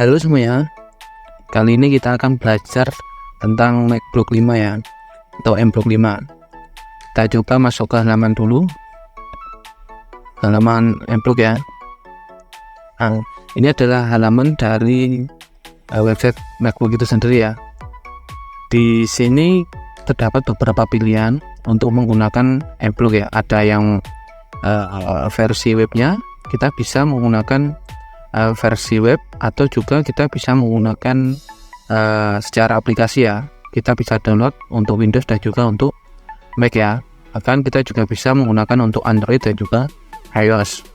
Halo semuanya, kali ini kita akan belajar tentang MacBook 5 ya, atau MBlock 5. Kita coba masuk ke halaman dulu, halaman MBlock ya. Nah, ini adalah halaman dari website MacBook itu sendiri ya. Di sini terdapat beberapa pilihan untuk menggunakan MBlock ya. Ada yang versi webnya, kita bisa menggunakan versi web, atau juga kita bisa menggunakan secara aplikasi ya. Kita bisa download untuk Windows dan juga untuk Mac ya. Bahkan kita juga bisa menggunakan untuk Android dan juga iOS.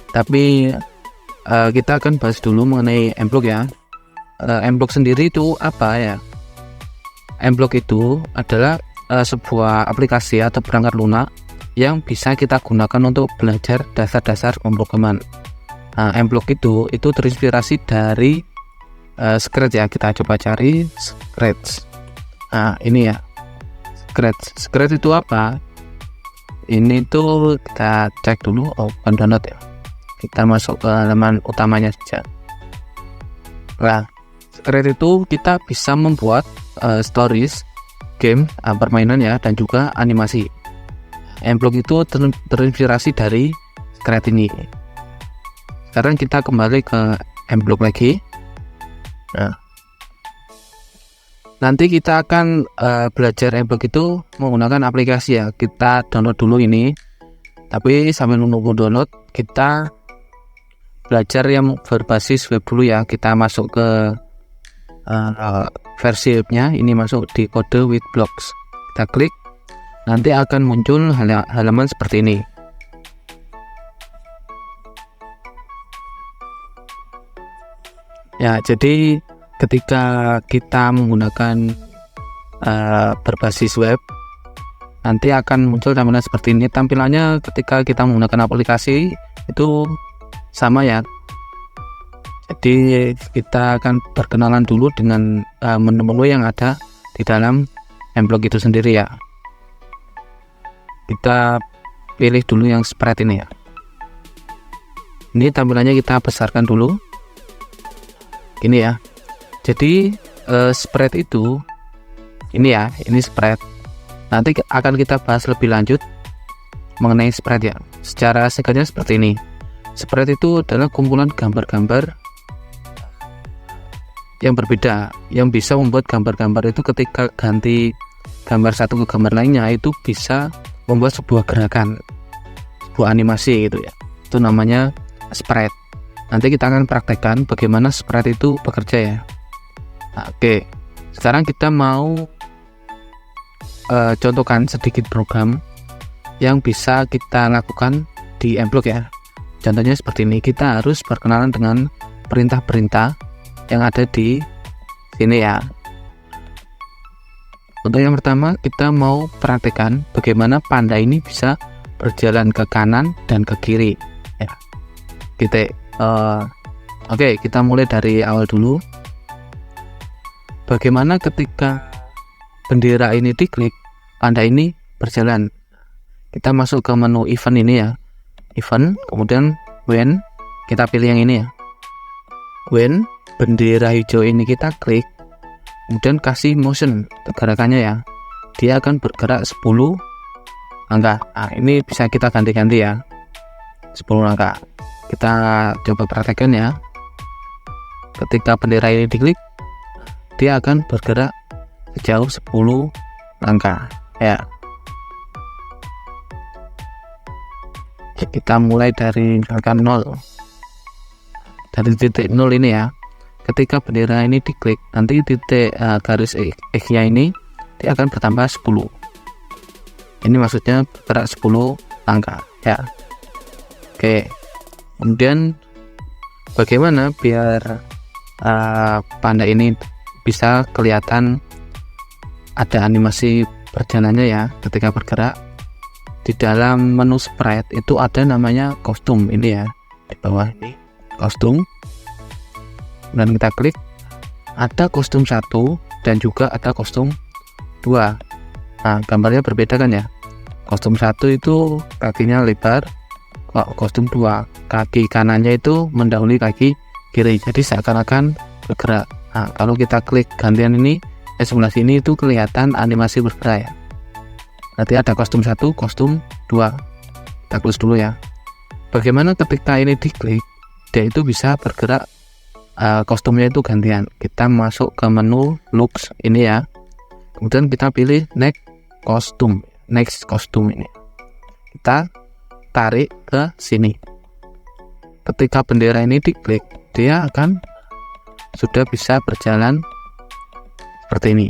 Tapi kita akan bahas dulu mengenai MBlock ya. MBlock sendiri itu apa ya? MBlock itu adalah sebuah aplikasi atau perangkat lunak yang bisa kita gunakan untuk belajar dasar-dasar pemrograman. MBlock itu terinspirasi dari Scratch ya. Kita coba cari Scratch. Nah, ini ya, Scratch itu apa? Ini tuh kita cek dulu. Bukan download ya, kita masuk ke halaman utamanya saja. Nah, Scratch itu kita bisa membuat stories, game, permainan ya, dan juga animasi. MBlock itu terinspirasi dari Scratch ini. Sekarang kita kembali ke MBlock lagi. Nah, nanti kita akan belajar MBlock itu menggunakan aplikasi ya. Kita download dulu ini. Tapi sambil menunggu download, kita belajar yang berbasis web dulu ya. Kita masuk ke versi webnya. Ini masuk di kode with blocks. Kita klik. Nanti akan muncul halaman seperti ini. Ya, jadi ketika kita menggunakan berbasis web, nanti akan muncul tampilan seperti ini. Tampilannya ketika kita menggunakan aplikasi itu sama ya. Jadi kita akan berkenalan dulu dengan menu-menu yang ada di dalam MBlock itu sendiri ya. Kita pilih dulu yang spread ini ya. Ini tampilannya kita besarkan dulu. Ini ya. Jadi spread itu ini ya, ini spread. Nanti akan kita bahas lebih lanjut mengenai spread ya. Secara singkatnya seperti ini. Spread itu adalah kumpulan gambar-gambar yang berbeda, yang bisa membuat gambar-gambar itu ketika ganti gambar satu ke gambar lainnya itu bisa membuat sebuah gerakan, sebuah animasi gitu ya. Itu namanya spread. Nanti kita akan praktekkan bagaimana spread itu bekerja ya. Nah, oke. Sekarang kita mau contohkan sedikit program yang bisa kita lakukan di MBlock ya. Contohnya seperti ini. Kita harus berkenalan dengan perintah-perintah yang ada di sini ya. Untuk yang pertama, kita mau praktekkan bagaimana panda ini bisa berjalan ke kanan dan ke kiri ya. Oke, kita mulai dari awal dulu. Bagaimana ketika bendera ini diklik, panda ini berjalan. Kita masuk ke menu event ini ya. Event, kemudian when, kita pilih yang ini ya. When bendera hijau ini kita klik, kemudian kasih motion gerakannya ya. Dia akan bergerak 10 angka. Nah, ini bisa kita ganti-ganti ya. 10 angka. Kita coba praktekkan ya. Ketika bendera ini diklik, dia akan bergerak sejauh 10 langkah ya. Kita mulai dari angka 0. Dari titik 0 ini ya. Ketika bendera ini diklik, nanti titik garis X-nya ini dia akan bertambah 10. Ini maksudnya bergerak 10 langkah ya. Oke. Kemudian bagaimana biar panda ini bisa kelihatan ada animasi berjalannya ya ketika bergerak. Di dalam menu spread itu ada namanya kostum ini ya, di bawah ini kostum. Dan kita klik, ada kostum 1 dan juga ada kostum 2. Nah, gambarnya berbeda kan ya. Kostum 1 itu kakinya lebar, kostum 2 kaki kanannya itu mendahului kaki kiri, jadi seakan-akan bergerak. Nah, kalau kita klik gantian ini sebelah sini itu kelihatan animasi bergerak ya. Nanti ada kostum 1, kostum 2. Kita close dulu ya. Bagaimana ketika ini diklik, dia itu bisa bergerak, kostumnya itu gantian. Kita masuk ke menu looks ini ya, kemudian kita pilih next kostum ini, kita tarik ke sini. Ketika bendera ini diklik, dia akan sudah bisa berjalan seperti ini.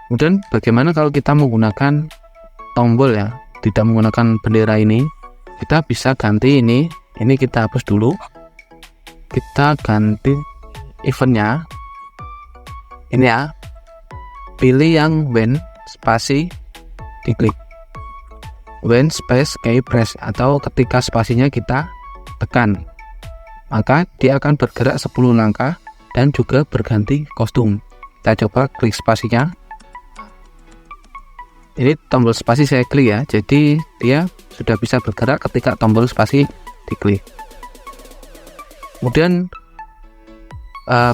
Kemudian bagaimana kalau kita menggunakan tombol ya, tidak menggunakan bendera ini, kita bisa ganti ini kita hapus dulu, kita ganti eventnya ini ya, pilih yang when spasi diklik, when space key press, atau ketika spasinya kita tekan, maka dia akan bergerak 10 langkah dan juga berganti kostum. Kita coba klik spasinya. Ini tombol spasi saya klik ya, jadi dia sudah bisa bergerak ketika tombol spasi diklik. Kemudian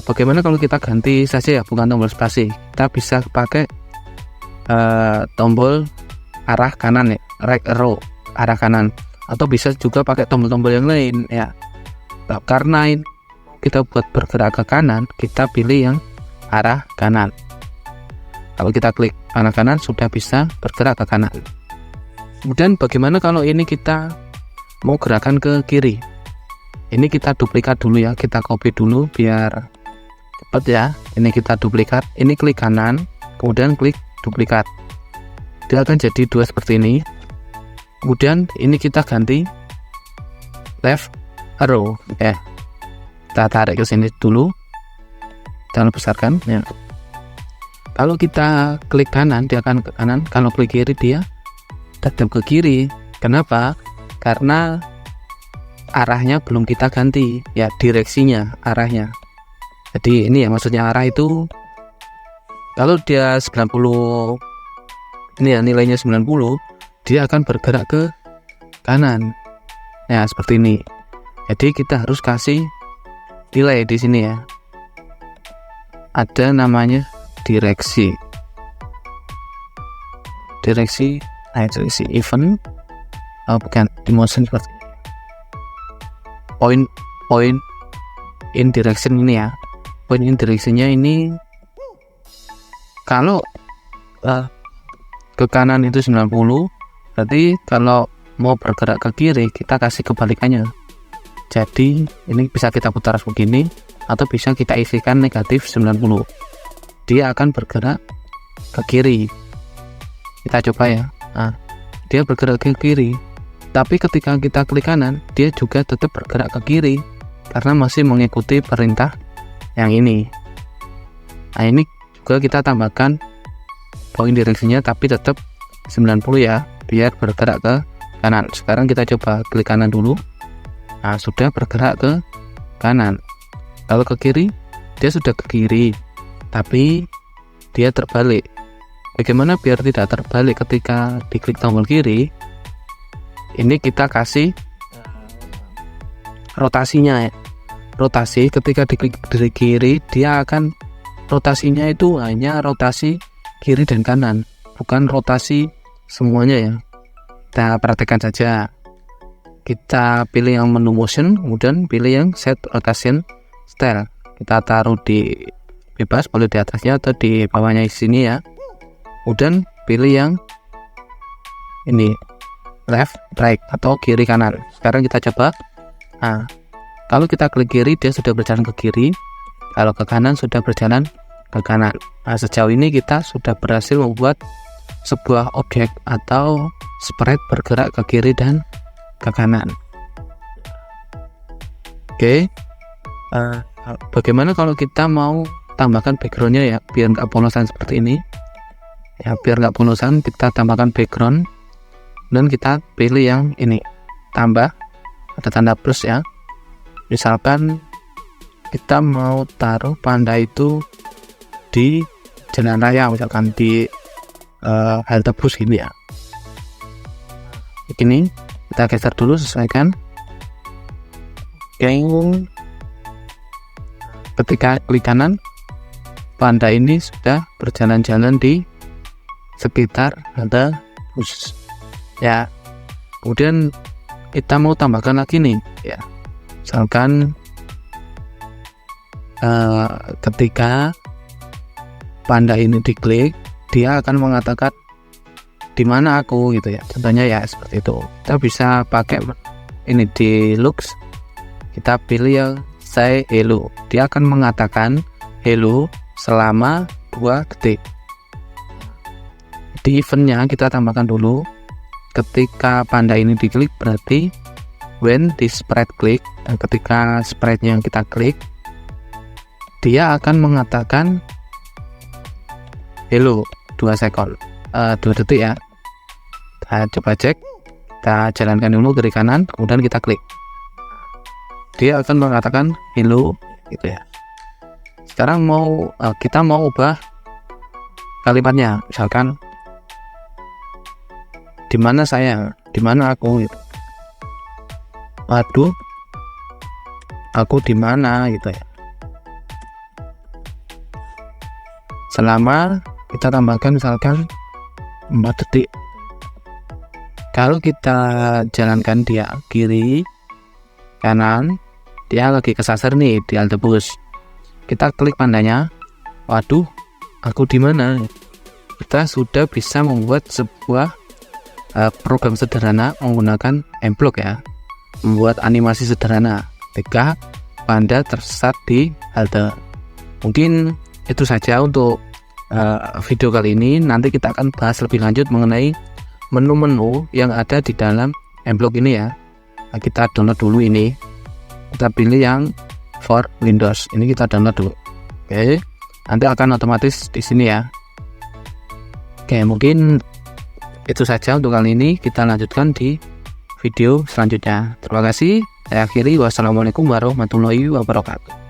bagaimana kalau kita ganti saja ya, bukan tombol spasi, kita bisa pakai tombol arah kanan ya, right arrow arah kanan, atau bisa juga pakai tombol-tombol yang lain ya. Nah, karena kita buat bergerak ke kanan, kita pilih yang arah kanan. Kalau kita klik arah kanan, sudah bisa bergerak ke kanan. Kemudian bagaimana kalau ini kita mau gerakan ke kiri? Ini kita duplikat dulu ya, kita copy dulu biar cepat ya. Ini kita duplikat, ini klik kanan, kemudian klik duplikat. Dia akan jadi 2 seperti ini. Kemudian ini kita ganti left arrow ya. Kita tarik ke sini dulu, jangan besarkan ya. Kalau kita klik kanan, dia akan ke kanan. Kalau klik kiri, dia tetap ke kiri. Kenapa? Karena arahnya belum kita ganti ya, direksinya, arahnya. Jadi ini ya, maksudnya arah itu kalau dia 90, ini ya nilainya 90, dia akan bergerak ke kanan ya, seperti ini. Jadi kita harus kasih nilai di sini ya, ada namanya direksi event, bukan di motion, seperti point in direction ini ya. Point in directionnya ini kalau ke kanan itu 90, berarti kalau mau bergerak ke kiri kita kasih kebalikannya. Jadi ini bisa kita putar begini, atau bisa kita isikan negatif 90. Dia akan bergerak ke kiri. Kita coba ya. Nah, dia bergerak ke kiri, tapi ketika kita klik kanan, dia juga tetap bergerak ke kiri karena masih mengikuti perintah yang ini. Nah, ini juga kita tambahkan point direksinya, tapi tetap 90 ya, biar bergerak ke kanan. Sekarang kita coba klik kanan dulu. Nah, sudah bergerak ke kanan. Kalau ke kiri, dia sudah ke kiri, tapi dia terbalik. Bagaimana biar tidak terbalik ketika diklik tombol kiri? Ini kita kasih rotasinya ya. Rotasi ketika diklik dari kiri, dia akan rotasinya itu hanya rotasi kiri dan kanan, bukan rotasi semuanya ya. Kita perhatikan saja. Kita pilih yang menu motion, kemudian pilih yang set rotation style. Kita taruh di bebas, boleh di atasnya atau di bawahnya di sini ya. Kemudian pilih yang ini left right atau kiri kanan. Sekarang kita coba. Nah, kalau kita klik kiri, dia sudah berjalan ke kiri. Kalau ke kanan, sudah berjalan ke kanan. Nah, sejauh ini kita sudah berhasil membuat sebuah objek atau sprite bergerak ke kiri dan ke kanan. Oke. Bagaimana kalau kita mau tambahkan backgroundnya ya, biar nggak polosan seperti ini ya, biar nggak polosan, kita tambahkan background dan kita pilih yang ini, tambah, ada tanda plus ya. Misalkan kita mau taruh panda itu di jalan raya, misalkan di halte bus ini ya. Begini, kita geser dulu, sesuaikan. Oke, Ketika klik kanan, panda ini sudah berjalan-jalan di sekitar halte bus ya. Kemudian kita mau tambahkan lagi nih ya, misalkan ketika panda ini diklik, dia akan mengatakan di mana aku gitu ya, contohnya ya seperti itu. Kita bisa pakai ini di Lux, kita pilih yang say hello, dia akan mengatakan hello selama 2 detik. Di eventnya kita tambahkan dulu, ketika panda ini diklik berarti when the sprite click, ketika sprite yang kita klik dia akan mengatakan hello 2 detik ya. Kita coba cek, kita jalankan dulu kiri kanan, kemudian kita klik, dia akan mengatakan hello gitu ya. Sekarang kita mau ubah kalimatnya, misalkan di mana saya, di mana aku gitu. Waduh, aku di mana gitu ya. Selama kita tambahkan misalkan 4 detik. Kalau kita jalankan dia kiri kanan, dia lagi kesasar nih di halte bus. Kita klik pandanya, waduh, aku di mana? Kita sudah bisa membuat sebuah program sederhana menggunakan M-Block ya, membuat animasi sederhana ketika panda tersesat di halte. Mungkin itu saja untuk video kali ini. Nanti kita akan bahas lebih lanjut mengenai menu-menu yang ada di dalam M-Block ini ya. Nah, kita download dulu ini, kita pilih yang for Windows ini, kita download dulu. Oke, nanti akan otomatis di sini ya. Oke, mungkin itu saja untuk kali ini. Kita lanjutkan di video selanjutnya. Terima kasih. Saya akhiri. Wassalamualaikum warahmatullahi wabarakatuh.